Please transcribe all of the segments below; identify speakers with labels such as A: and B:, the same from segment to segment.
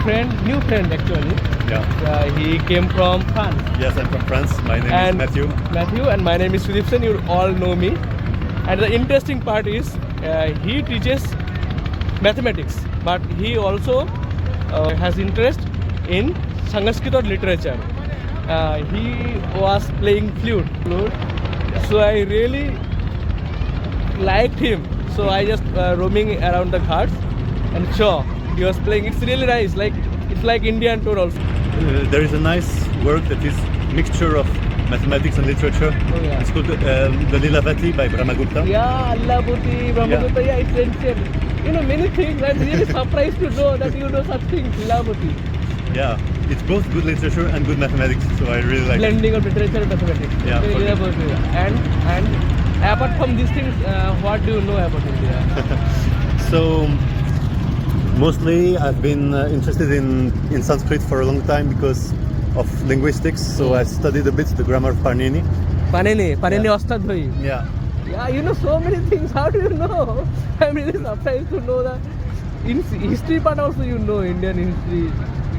A: new friend actually.
B: Yeah.
A: He came from France.
B: Yes, I'm from France. My name is Matthew.
A: Matthew, and my name is Philipson. You all know me. And the interesting part is he teaches mathematics, but he also has interest in Sanskrit or literature. He was playing flute, so I really liked him. So I just roaming around the ghats and saw he was playing. It's really nice, like it's like Indian tour also.
B: There is a nice work that is mixture of mathematics and literature.
A: Oh, yeah.
B: It's called the Lilavati by Brahmagupta.
A: Yeah, Allabuti, Brahmagupta, yeah, it's ancient. You know many things. I'm really surprised to know that you know such things, Allabuti.
B: Yeah, it's both good literature and good mathematics, so I really like
A: Blending of literature and mathematics.
B: Yeah,
A: Okay,
B: for
A: yeah,
B: sure.
A: both, yeah. And apart from these things, what do you know about India?
B: it. So mostly I've been interested in Sanskrit for a long time because of linguistics. So I studied a bit the grammar of Panini.
A: Panini
B: Yeah.
A: Ostadhoi.
B: Yeah.
A: Yeah, you know so many things. How do you know? I'm really surprised to know that. In history part also you know Indian history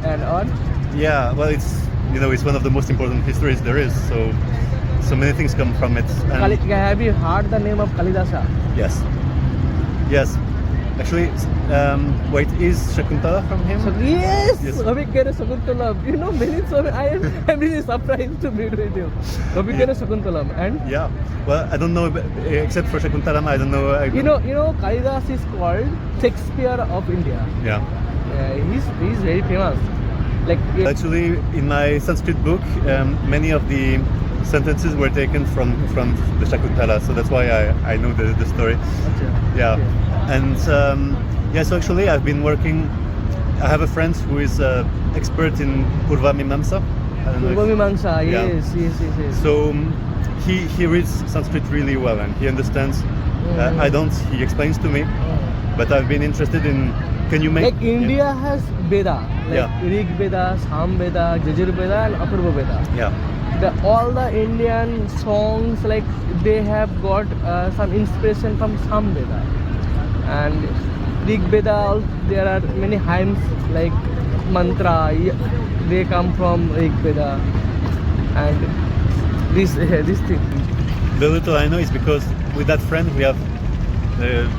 A: and all.
B: Yeah, well, it's it's one of the most important histories there is. So many things come from it. And
A: Have you heard the name of Kalidasa?
B: yes. Actually, wait, is Shakuntala from him?
A: So, yes,
B: Yes.
A: Abhigyan Sakuntalam. You know many. So I'm really surprised to meet with you. Abhigyan Sakuntalam. And
B: Yeah. Well, I don't know, except for Shakuntalam, I don't know.
A: you know Kalidas is called Shakespeare of India.
B: Yeah.
A: He's very famous. Like
B: Actually, in my Sanskrit book, many of the sentences were taken from the Shakuntala, so that's why I know the story. Yeah.
A: Okay.
B: And so actually I've been working. I have a friend who is expert in Purva Mimamsa. I don't know if-
A: Mimamsa,
B: Yeah.
A: yes.
B: So he reads Sanskrit really well and he understands. I don't. He explains to me, but I've been interested in. Can you make
A: Like India has Veda, like
B: Yeah.
A: Rig Veda, Sam Veda, Yajur Veda, and Apurva Veda.
B: Yeah.
A: All the Indian songs, like they have got some inspiration from Sam Veda, and Rig Veda. There are many hymns like mantra. They come from Rig Veda, and this thing.
B: The little I know is because with that friend we have the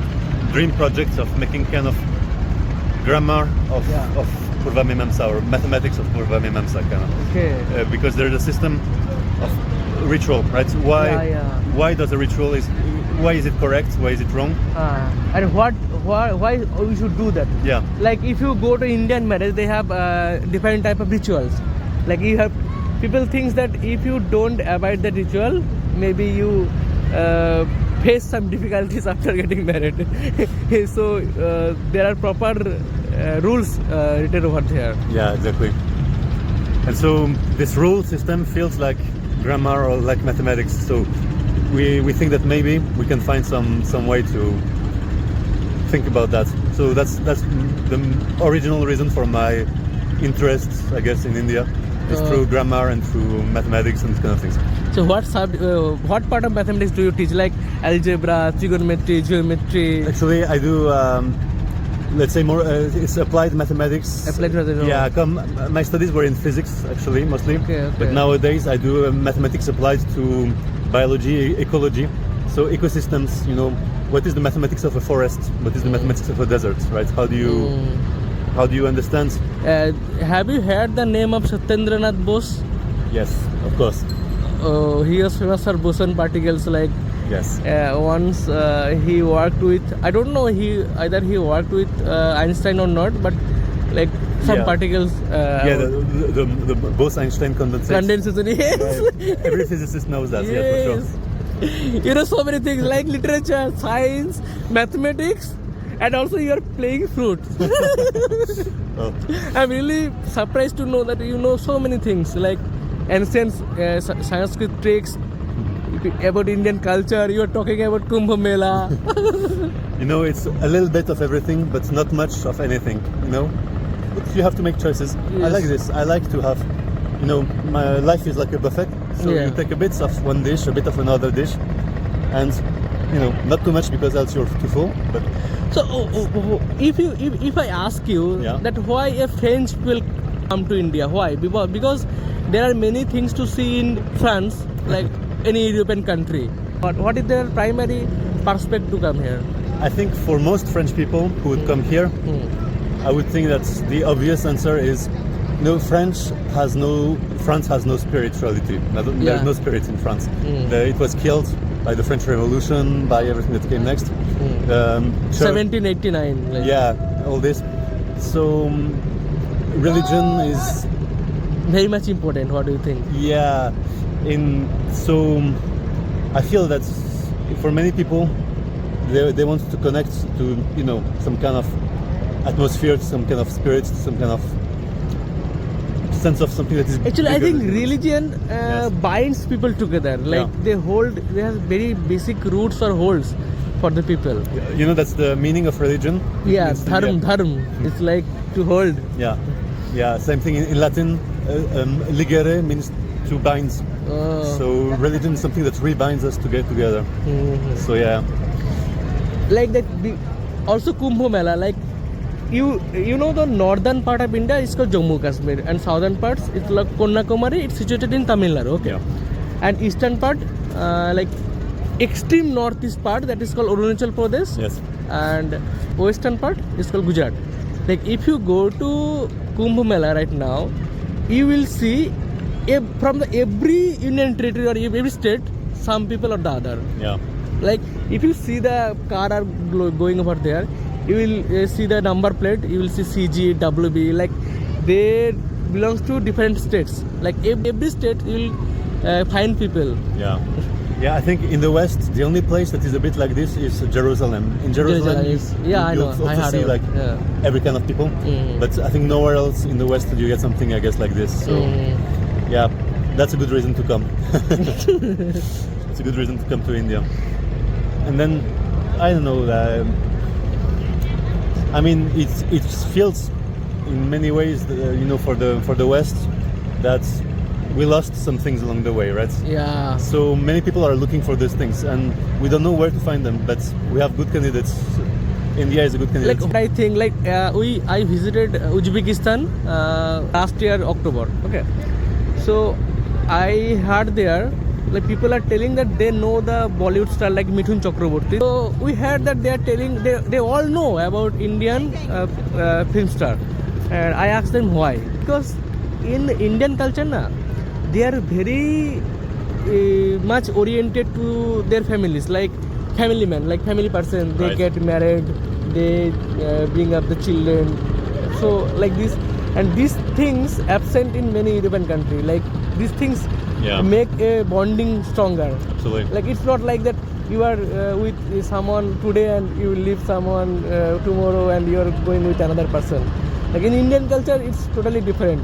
B: dream project of making kind of grammar of Purva Mimamsa or mathematics of Purva Mimamsa kind of.
A: Okay.
B: Because there's a system of ritual, right? Why does a ritual why is it correct? Why is it wrong?
A: And why we should do that?
B: Yeah.
A: Like if you go to Indian marriage, they have different type of rituals. Like you have people thinks that if you don't abide the ritual, maybe you face some difficulties after getting married. So there are proper rules written over there.
B: Yeah, exactly. And so this rule system feels like grammar or like mathematics. So we think that maybe we can find some way to think about that. So that's the original reason for my interest, I guess, in India. Is through grammar and through mathematics and these kind of things.
A: So what part of mathematics do you teach? Like algebra, trigonometry, geometry?
B: Actually, I do. Let's say more. It's applied mathematics.
A: Applied mathematics.
B: Yeah. My studies were in physics actually mostly.
A: Okay.
B: But nowadays I do mathematics applied to biology, ecology. So ecosystems. What is the mathematics of a forest? What is the mathematics of a desert? Right? How do you understand?
A: Have you heard the name of Satyendranath Bose?
B: Yes, of course.
A: He was famous for boson particles. Like
B: Yes.
A: once he worked with, I don't know, either he worked with Einstein or not, but like some particles.
B: The Bose-Einstein condensation.
A: Condensation. Yes.
B: Right. Every physicist knows that. Yeah, for sure.
A: You know so many things like literature, science, mathematics, and also you are playing flute.
B: Oh.
A: I'm really surprised to know that you know so many things like ancient Sanskrit tricks about Indian culture. You are talking about Kumbh Mela.
B: It's a little bit of everything, but not much of anything. But you have to make choices.
A: Yes.
B: I like this. I like to have, my life is like a buffet. So
A: Yeah.
B: you take a bit of one dish, a bit of another dish, and not too much because else you're too full. But
A: So, if I ask you
B: Yeah.
A: that why a French will come to India, why? Because there are many things to see in France, like any European country. But what is their primary perspective to come here?
B: I think for most French people who would come here, I would think that the obvious answer is no. France has no spirituality. There's no spirit in France. It was killed by the French Revolution, by everything that came next.
A: 1789. Like.
B: Yeah, all this. So religion is
A: Very much important. What do you think?
B: yeah. So I feel that for many people, they want to connect to some kind of atmosphere, to some kind of spirit, to some kind of sense of something that is
A: Actually, I
B: bigger
A: think
B: than us.
A: religion
B: Yes.
A: binds people together. Like they have very basic roots or holds for the people.
B: That's the meaning of religion.
A: Yeah,
B: It's-
A: dharm. It's like to hold.
B: Yeah. Same thing in Latin. Ligere means to bind. So religion is something that rebinds us to get together. So yeah.
A: Like that. Also Kumbh Mela. Like you know the northern part of India is called Jammu Kashmir, and southern parts it's like Kanyakumari. It's situated in Tamil Nadu. Okay.
B: Yeah.
A: And eastern part, like extreme northeast part, that is called Arunachal Pradesh.
B: Yes.
A: And western part is called Gujarat. Like if you go to Kumbh Mela right now, you will see from every union territory or every state, some people or the other.
B: Yeah.
A: Like if you see the car are going over there, you will see the number plate, you will see CG, WB, like they belongs to different states. Like every state you will find people.
B: Yeah, I think in the West, the only place that is a bit like this is Jerusalem. In Jerusalem,
A: I
B: you
A: know.
B: also
A: I heard
B: see
A: of
B: like
A: it.
B: every kind of people. But I think nowhere else in the West do you get something, I guess, like this. So yeah, that's a good reason to come. It's a good reason to come to India. And then I don't know. I mean, it feels in many ways, for the West, that we lost some things along the way, right?
A: Yeah.
B: So many people are looking for these things, and we don't know where to find them. But we have good candidates. India is a good candidate.
A: Like I think I visited Uzbekistan last year October. Okay. So I heard there, like people are telling that they know the Bollywood star like Mithun Chakraborty. So we heard that they are telling they all know about Indian film star, and I asked them why. Because in Indian culture they are very much oriented to their families, like family man, like family person. They
B: Right.
A: get married, they bring up the children. So like this, and these things absent in many European countries. Like these things make a bonding stronger.
B: Absolutely.
A: Like it's not like that you are with someone today and you will leave someone tomorrow and you are going with another person. Like in Indian culture, it's totally different.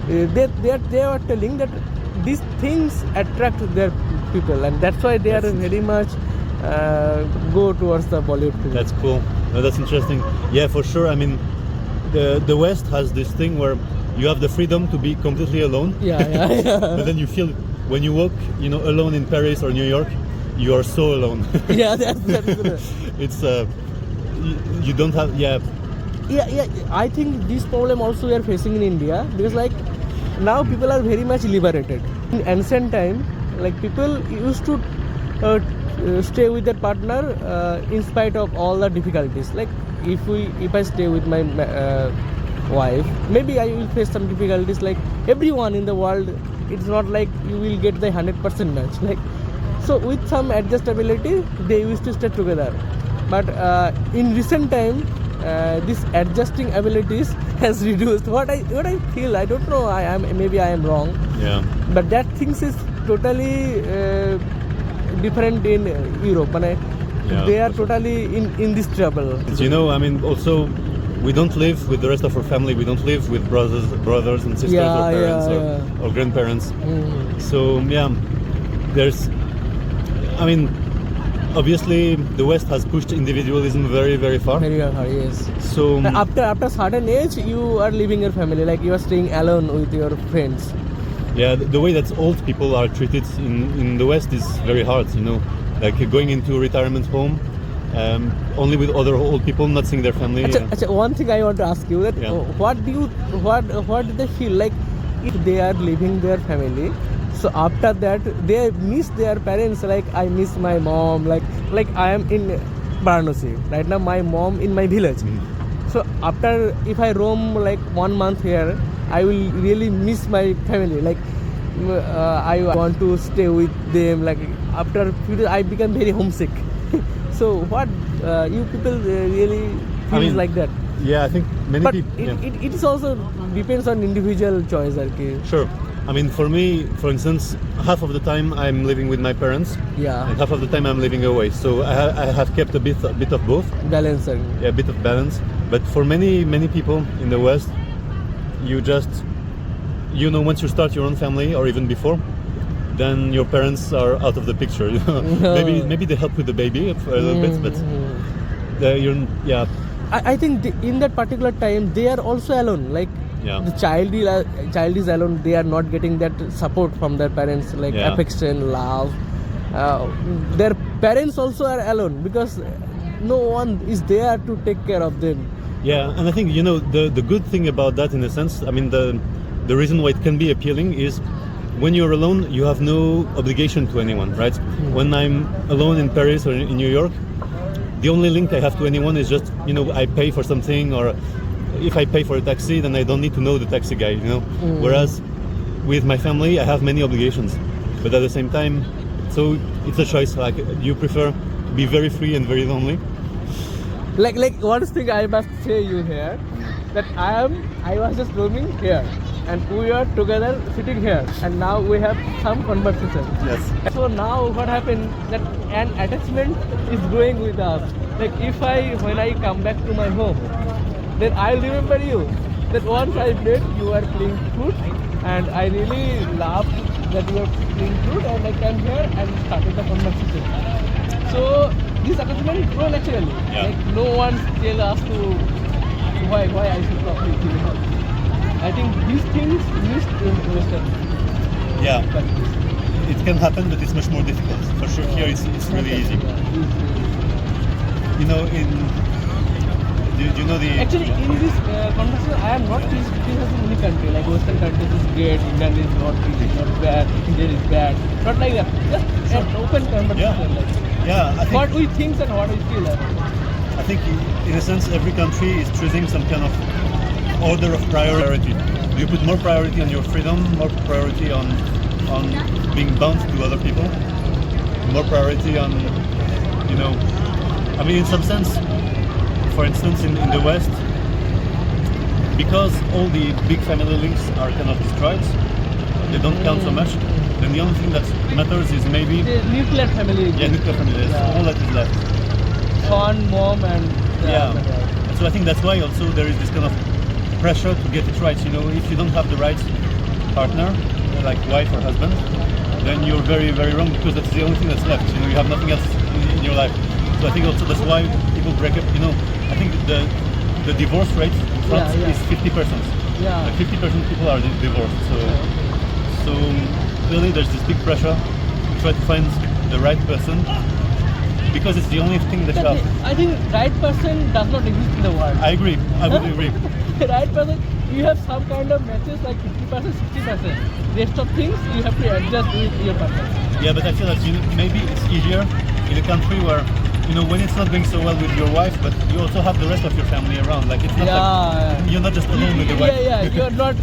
A: They are telling that these things attract their people, and that's why they are very much go towards the Bollywood film.
B: That's cool. No, that's interesting. Yeah, for sure. I mean, the West has this thing where you have the freedom to be completely alone.
A: Yeah.
B: But then you feel when you walk, alone in Paris or New York, you are so alone.
A: Yeah, that's true.
B: It's you don't have
A: Yeah. I think this problem also we are facing in India, because like now people are very much liberated. In ancient time, like people used to stay with their partner in spite of all the difficulties. Like if I stay with my wife, maybe I will face some difficulties. Like everyone in the world, it's not like you will get the 100% match. Like so, with some adjustability, they used to stay together. But in recent time, this adjusting abilities has reduced. What I feel, I don't know. Maybe I am wrong.
B: Yeah.
A: But that things is totally different in Europe. They are totally in this trouble.
B: I mean, also, we don't live with the rest of our family. We don't live with brothers and sisters or parents or grandparents. So yeah, obviously the West has pushed individualism very, very far.
A: Very far, yes.
B: So
A: after certain age, you are leaving your family, like you are staying alone with your friends.
B: Yeah, the way that old people are treated in the West is very hard. like going into a retirement home, only with other old people, not seeing their family.
A: One thing I want to ask you that what do they feel like if they are leaving their family? So after that they miss their parents. Like I miss my mom. Like I am in Varanasi right now. My mom in my village. So after if I roam like 1 month here, I will really miss my family. Like I want to stay with them. Like after few days, I become very homesick. So what you people really feels like that?
B: Yeah, I think many
A: But
B: people.
A: it is also depends on individual choice. Okay.
B: Sure. I mean, for me, for instance, half of the time I'm living with my parents,
A: Yeah.
B: and half of the time I'm living away. So I have kept a bit of both.
A: Balance.
B: Yeah, a bit of balance. But for many people in the West, once you start your own family or even before, then your parents are out of the picture. Maybe they help with the baby a little bit, but
A: I think in that particular time they are also alone. Like the child is alone. They are not getting that support from their parents, like affection, love. Their parents also are alone because no one is there to take care of them.
B: Yeah, and I think the good thing about that, in a sense, I mean the reason why it can be appealing is when you're alone, you have no obligation to anyone, right? When I'm alone in Paris or in New York, the only link I have to anyone is just I pay for something, or if I pay for a taxi, then I don't need to know the taxi guy, Whereas with my family, I have many obligations, but at the same time, so it's a choice. Like you prefer to be very free and very lonely.
A: Like one thing I must say you here, that I was just roaming here, and we are together sitting here, and now we have some conversation.
B: Yes.
A: So now what happened, that an attachment is growing with us. Like when I come back to my home, then I'll remember you. That once I met you were playing flute, and I really laughed that you were playing flute, and I came here and started the conversation. So this attachment grow naturally. Like no one tell us to why I should talk with you. I think these things missed in Western.
B: Yeah, it can happen, but it's much more difficult. For sure, here it's really easy. Do you know the...
A: Actually, in this conversation, I am not criticizing any country. Like Western countries is great, Indian is not bad, Indian is bad. Not like that. Just an open conversation.
B: Yeah, I think,
A: what we think and what we feel.
B: I think in a sense, every country is choosing some kind of order of priority. Do you put more priority on your freedom, more priority on being bound to other people, more priority on, I mean, in some sense, for instance, in the West, because all the big family links are kind of destroyed, they don't count so much, then the only thing that matters is maybe...
A: The nuclear family.
B: Yeah, nuclear family, that's all that is left.
A: Son, mom, and...
B: So I think that's why also there is this kind of pressure to get it right. If you don't have the right partner, like wife or husband, then you're very, very wrong, because that's the only thing that's left. You have nothing else in your life. So I think also that's why people break up. I think the divorce rate in France is 50%.
A: Yeah.
B: Like 50% people are divorced. So clearly there's this big pressure to try to find the right person, because it's the only thing that you have.
A: I think right person does not exist in the world.
B: I agree. I would agree.
A: Right person, you have some kind of matches like 50%, 60%. Rest of things you have to adjust with your partner.
B: Yeah, but I feel that maybe it's easier in a country where when it's not going so well with your wife, but you also have the rest of your family around. Like it's not like you're not just alone with the wife.
A: Yeah, you're not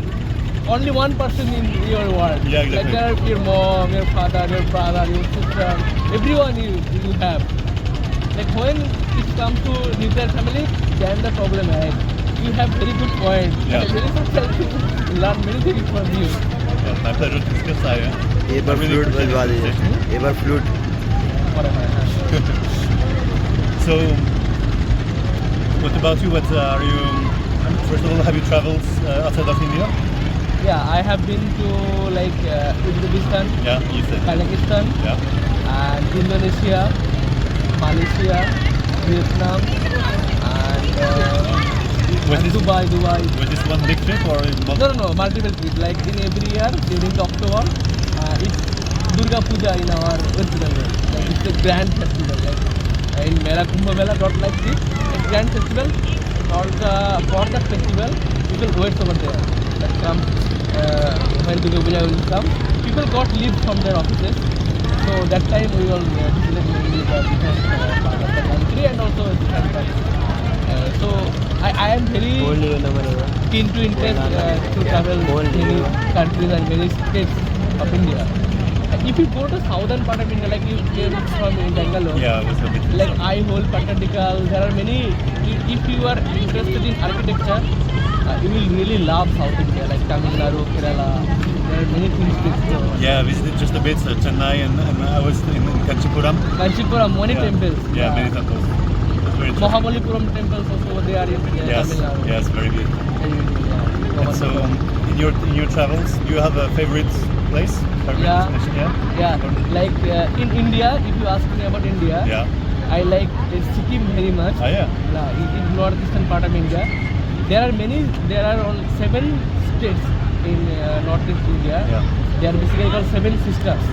A: only one person in your world.
B: Yeah, exactly.
A: Like there are your mom, your father, your brother, your sister, everyone you have. Like when it comes to nuclear family, then the problem is you have very good point.
B: Yeah.
A: Very successful. Learn many things from you.
B: Yeah, my pleasure to discuss that.
C: एबार flute बजवा दीजिए एबार flute
B: So, what about you? What are you? First of all, have you traveled outside of India?
A: Yeah, I have been to like Uzbekistan,
B: Yeah, you said.
A: Kazakhstan,
B: Yeah.
A: and Indonesia, Malaysia, Vietnam, and
B: Was this
A: Dubai.
B: Was this one big trip or
A: No, multiple trips. Like in every year during the October, it's Durga Puja in our West Bengal. Like it's a grand festival. Like in Mela Kumbh Mela, not like this. It's grand festival. For that festival, people wait over there. Like come when Durga Puja will come, people got leave from their offices. So that time we all visited mainly the different part of the country and also different parts. So I am very keen to interest to travel many countries and many states of India. If you go to southern part of India, like you came from Bangalore,
B: Yeah, it was a bit.
A: like I hold Pattadikal, there are many. If you are interested in architecture, you will really love South India, like Tamil Nadu, Kerala. There are many things to explore.
B: Yeah, I visited just a bit Chennai and I was in Kanchipuram.
A: Kanchipuram, many temples.
B: Yeah, many temples. It was very interesting.
A: Mahabalipuram temples also there in
B: Yes,
A: Tamil Nadu.
B: yes, very good.
A: Yeah.
B: And so, in your travels, do you have a favorite place? Favorite
A: Yeah.
B: destination?
A: Yeah, like in India, if you ask me about India,
B: Yeah.
A: I like Sikkim very much.
B: Oh yeah.
A: Yeah, in northeastern part of India. There are 7 states in northeast India.
B: Yeah.
A: They are basically called 7 sisters.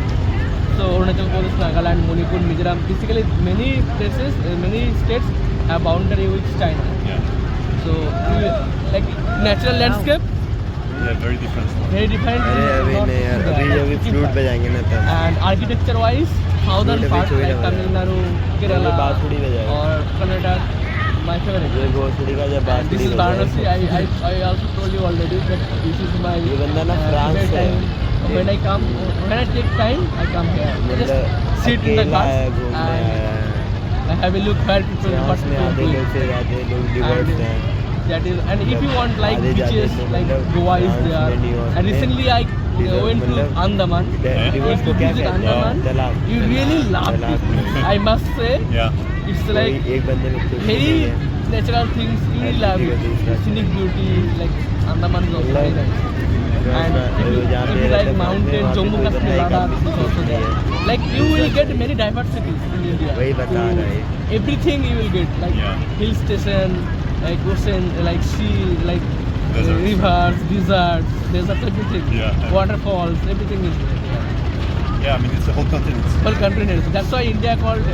A: So Arunachal Pradesh, Nagaland, Manipur, Mizoram, basically many places, many states have boundary with China.
B: Yeah.
A: So like natural landscape,
B: Yeah, very different.
A: very different.
C: अरे अभी नहीं यार, अभी जब flute पे जाएंगे ना तब
A: And architecture wise, southern
C: Flute
A: part
C: अभी
A: like
C: छोड़
A: Tamil Nadu, Kerala,
C: बांसुरी बजाएगा।
A: or Karnataka, my favorite.
C: ये बांसुरी का जब
A: This
C: बांसुरी
A: is Varanasi. I also told you already that this is my
C: ये बंदा ना फ्रांस
A: favorite
C: से है।
A: time. When I take time, I come here. I just sit in the
C: अकेला है,
A: cars
C: घूमने
A: and
C: आया है।
A: I have a look where people what
C: France में
A: people
C: आधे
A: do.
C: लोग से आधे लोग डिवोर्स हैं।
A: That is, and if you want like
C: आधे जाते
A: beaches,
C: तो
A: like
C: मतलब
A: Goa is
C: फ्रांस
A: there.
C: में divorce
A: And
C: में
A: recently I went to
C: मतलब
A: Andaman.
C: डिवोर्स
A: If
C: को
A: you
C: क्या
A: visit
C: कहते हैं?
A: Andaman,
C: तलाक।
A: you really love
C: तलाक।
A: it. I must say,
B: Yeah.
A: it's
C: कोई
A: like
C: एक बंदे में कुछ नहीं
A: very
C: है।
A: natural things. You really love it. Scenic beauty, like Andaman is also very nice. And if you like mountain, Jammu Kashmir, Ladakh is also there. Like you will get many diversities in India.
C: वही बता रहा है।
A: Everything you will get, like
B: Yeah.
A: hill station, like ocean, like sea, like
B: Deserts.
A: rivers, deserts, everything.
B: Yeah.
A: Waterfalls, everything is there.
B: Yeah, I mean it's a whole continent.
A: Whole continent. That's why India called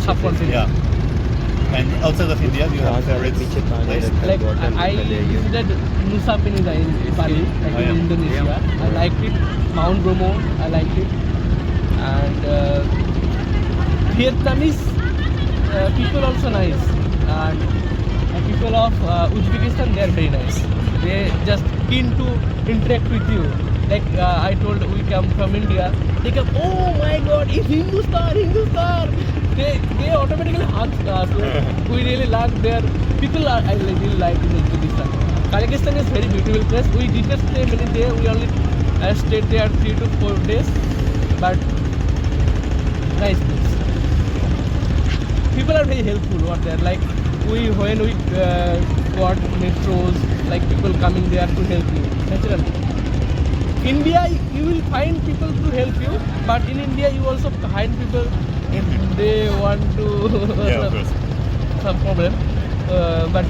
A: subcontinent.
B: Yeah. And outside of India, do you have a favorite
C: पीछे पानी
B: place?
C: रखा है,
A: Like
C: bottle
A: I
C: निकल जाएगी।
A: visited Nusa Penida in Bali, like in Indonesia. I liked it. Mount Bromo, I liked it. And Vietnamese people also nice. And people of Uzbekistan, they are very nice. They just keen to interact with you. Like I told, we come from India. They come, oh my God, it's Hindustan. They automatically hug us. We really like their people. I really like in Uzbekistan. Kazakhstan is very beautiful place. We didn't stay many days. We only stayed there 3 to 4 days. But nice place. People are very helpful over there. Like when we got metros, like people coming there to help you. Naturally. India, you will find people to help you, but in India you also find people if they want to
B: Yeah, of course.
A: some problem. But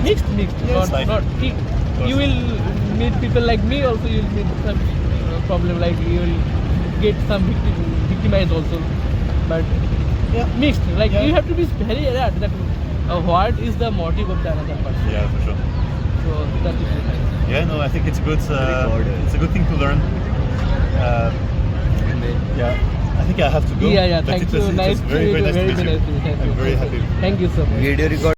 A: mixed.
B: Yeah, it's like-
A: Not you will meet people like me also. You will meet some problem like you will get some victimized also. But
B: Yeah.
A: mixed. Like
B: Yeah.
A: you have to be very alert that what is the motive of the another person.
B: Yeah, for sure.
A: So that is nice.
B: Yeah, no, I think it's a good thing to learn. Yeah, I think I have to go.
A: Yeah.
B: But
A: Thank
B: it
A: you.
B: was
A: Nice
B: very, very nice to meet you.
A: Thank you.
B: I'm very happy.
A: Thank you so much.
C: Video record